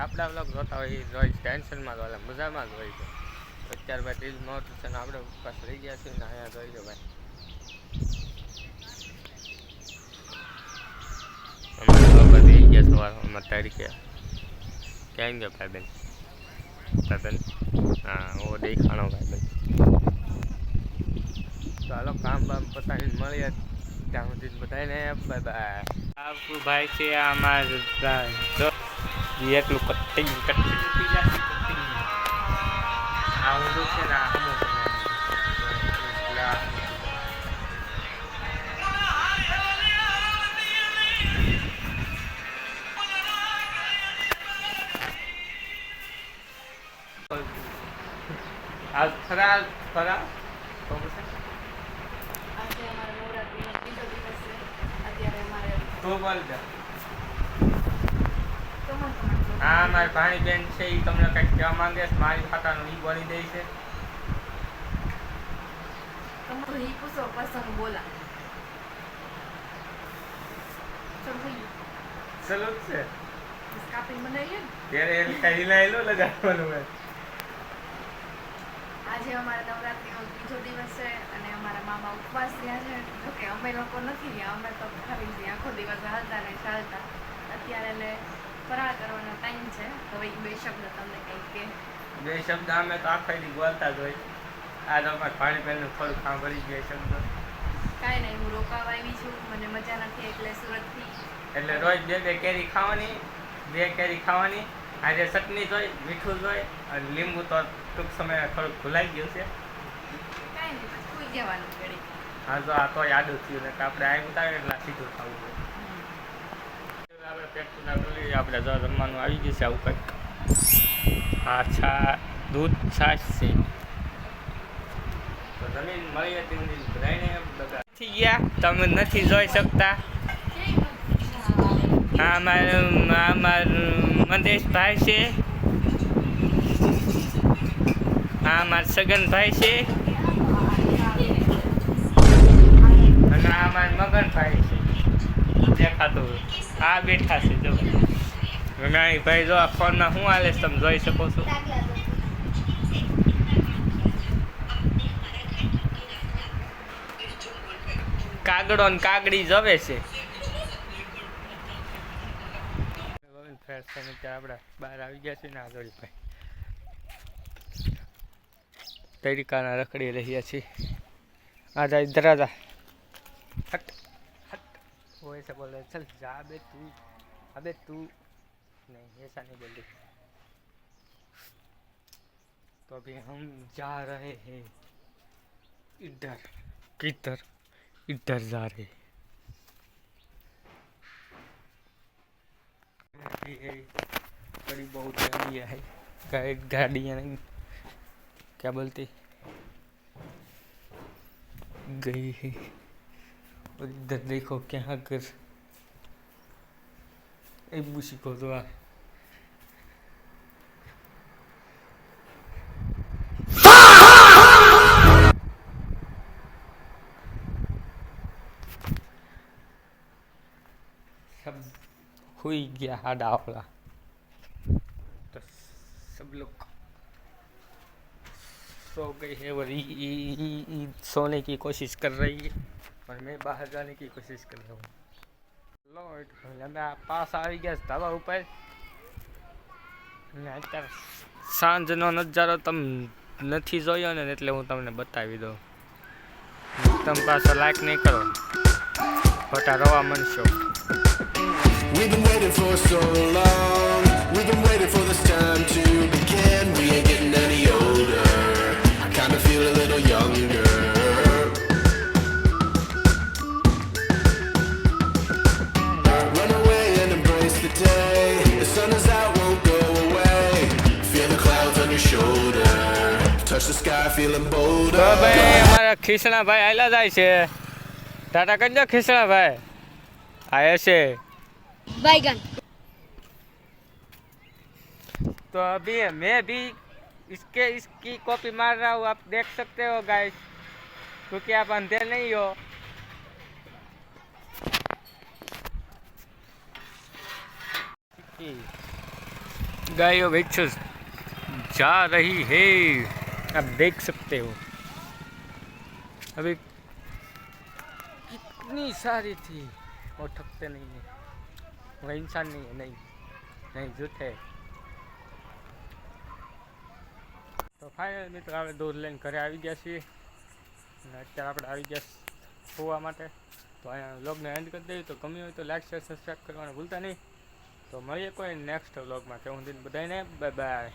આપણા વ્લોગ જોતા હોય એ રોજ ટેન્શનમાં જ હોય, મજામાં જ હોય છે. અત્યારે ભાઈ ત્રીજ મોટું છે ને આપણે ઉપવાસ રહી ગયા છીએ ને અહીંયા જોઈ લો ભાઈ અમારે બાબા થઈ ગયા સવારમાં તારીખે ક્યાં ગયો ભાઈબેન હા ઓ દેખાણો ભાઈબેન તો હાલો કામ બામ પતાવીને મળીએ ત્યાં સુધી બધાને બાય બાય. આપણું ભાઈ છે અમારે એટલું કટિંગ આવું છે ને આજ ખરા ખરા તો પછી આજે અમારે નવરાત્રીનો બીજો દિવસ છે. અત્યારે અમારે તો બોલ દે કમળ હા મારી ભાણી બેન છે એ તમને કંઈક કહેવા માંગે છે મારી ખાતાનું ઈ બની દે છે કમળ હી પૂછો પસંદ બોલા ચલ ભાઈ ચલો છે કાપી બનાવીએ ને ત્યારે એમ કઈ લાયેલો લગાડવાનું હોય. આજે અમારે નવરાત્રીનો બીજો દિવસ છે અને અમારા મામા ઉપવાસ રહ્યા છે. જોકે અમે લોકો નથી રહ્યા, અમે તો ખાલી છીએ આખો દિવસ હાલતા ને ચાલતા. અત્યારે એટલે ફરાળ કરવાનો ટાઈમ છે. હવે એ બે શબ્દ તમને કંઈક કે બે શબ્દ અમે તો આખા દી બોલતા જ હોય. આ તો અમારે ભાણી બેનનું થોડું સાંભળી બે શબ્દ કાંઈ નહીં, હું રોકાવા આવી છું, મને મજા નથી એટલે સુરતથી એટલે રોજ બે કેરી ખાવાની, બે કેરી ખાવાની. આજે ચટણી જોઈ, મીઠું જોઈ અને લીંબુ તો ટૂંક સમય થોડુંક ભૂલાઈ ગયું છે. કાંઈ નહીં, પછી સુઈ જવાનું ઘડી. હા તો આ તો યાદું થયું ને આપણે આ ઉતારે એટલે સીધું થવું જોઈએ. આપણે પેટ પૂજા કરી આપણે જો જમવાનું આવી ગયું છે આવું કંઈક. હા દૂધ છાશ છે તો જમીન મળી હતી બધાને બધા થઈ ગયા તમે નથી જોઈ શકતા. હા અમાર મંદેશભાઈ છે, હા અમાર સગનભાઈ છે અને આ અમાર મગનભાઈ છે દેખાતું. આ બેઠા છે જો ભાઈ જો આ ફોનમાં શું હાલે છે તમે જોઈ શકો છો. કાગડો ને કાગડી જવે છે. આપણે બહાર આવી ગયા છીએ ને આગળ ભાઈ તરીકાના રખડી રહ્યા છીએ. આજા ઇધર આજા हट हट वो ऐसा बोल रहे चल जा अबे तू नहीं ऐसा नहीं बोल रही. तो अभी हम जा रहे हैं इधर किधर इधर जा रहे बड़ी बहुत गाड़ियाँ है गाड़ियाँ नहीं क्या बोलती गई है. और इधर देखो क्या कर एक बुशी को तो सब हुई गया हाडावला तो सब लोग सो गए हैं और सोने की कोशिश कर रही है और मैं बाहर जाने की कोशिश कर रहा हूँ. लो અમે પાસ આવી ગયા ધાબા ઉપર ને અત્યારે સાંજનો નજારો તમે નથી જોયો ને એટલે હું તમને બતાવી દઉં. તમે પાછો લાઈક નહીં કરો ખોટા રવા મનશો. We've been waiting for so long. We've been waiting for this time to begin. We ain't getting any older. I kinda feel a little younger. Run away and embrace the day. The sun is out, won't go away. Feel the clouds on your shoulder. Touch the sky, feeling bolder. તો ભાઈ અમારા ખીસણા ભાઈ આયલા જાય છે. ટાટા કરજો ખીસણા ભાઈ આયા છે. बैगन तो अभी मैं भी इसकी कॉपी मार रहा हूँ, आप देख सकते हो गाइस, क्योंकि आप अंधे नहीं हो. गायों भैंसों जा रही है, आप देख सकते हो। अभी कितनी सारी थी, वो थकते नहीं है, वो इंसान नहीं है, नहीं नहीं झूठे। तो फाइनल મિત્રો આપણે દૂધ લઈને ઘરે આવી ગયા છીએ અને અત્યારે આપણે આવી ગયા સુવા માટે। તો અહીંયા વ્લોગને એન્ડ કરી દઈએ। તો ગમ્યું હોય તો લાઈક શેર સબસ્ક્રાઈબ કરવાનું ભૂલતા નહીં। તો મળીએ કોઈ નેક્સ્ટ વ્લોગમાં, ત્યાં સુધી બધાને બાય બાય।